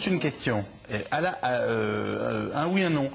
une question. Un oui, un non.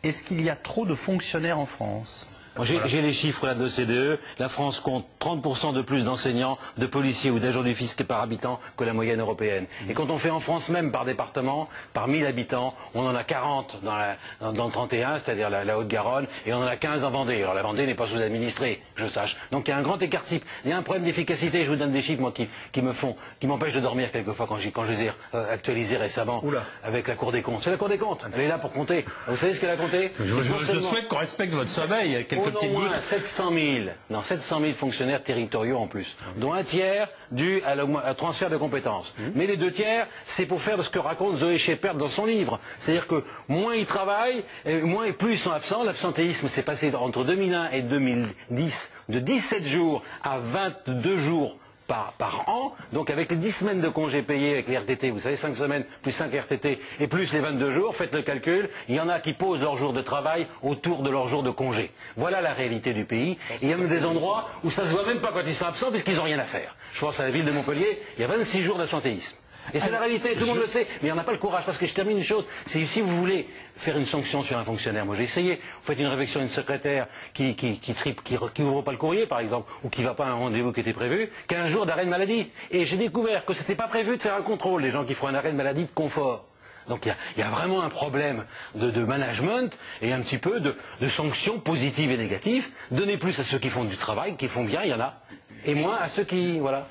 Est-ce qu'il y a trop de fonctionnaires en France? J'ai les chiffres là de l'OCDE. La France compte 30% de plus d'enseignants, de policiers ou d'agents du fisc par habitant que la moyenne européenne. Et quand on fait en France même par département, par 1000 habitants, on en a 40 dans le 31, c'est-à-dire la Haute-Garonne, et on en a 15 en Vendée. Alors la Vendée n'est pas sous-administrée, que je sache. Donc il y a un grand écart type. Il y a un problème d'efficacité. Je vous donne des chiffres moi qui m'empêchent de dormir quelquefois quand je les ai actualisés récemment. Oula. Avec la Cour des comptes. C'est la Cour des comptes. Elle est là pour compter. Vous savez ce qu'elle a compté? Je souhaite qu'on respecte votre sommeil. Au moins 700 000 fonctionnaires territoriaux en plus, dont un tiers dû à transfert de compétences. Mais les 2 tiers, c'est pour faire ce que raconte Zoé Shepard dans son livre. C'est-à-dire que moins ils travaillent, et plus ils sont absents. L'absentéisme s'est passé entre 2001 et 2010 de 17 jours à 22 jours par an, donc avec les 10 semaines de congés payés avec les RTT, vous savez 5 semaines plus 5 RTT et plus les 22 jours, faites le calcul, il y en a qui posent leur jour de travail autour de leur jour de congé. Voilà la réalité du pays. Et il y a même des endroits où ça se voit même pas quand ils sont absents puisqu'ils n'ont rien à faire. Je pense à la ville de Montpellier, il y a 26 jours d'absentéisme. Et c'est la réalité, tout le monde le sait, mais on n'a pas le courage, parce que je termine une chose, c'est si vous voulez faire une sanction sur un fonctionnaire, moi j'ai essayé, vous faites une réflexion à une secrétaire qui ouvre pas le courrier par exemple, ou qui va pas à un rendez-vous qui était prévu, 15 jours d'arrêt de maladie. Et j'ai découvert que c'était pas prévu de faire un contrôle, les gens qui font un arrêt de maladie de confort. Donc il y a vraiment un problème de management et un petit peu de sanctions positives et négatives. Donnez plus à ceux qui font du travail, qui font bien, il y en a, et moins à ceux qui... voilà.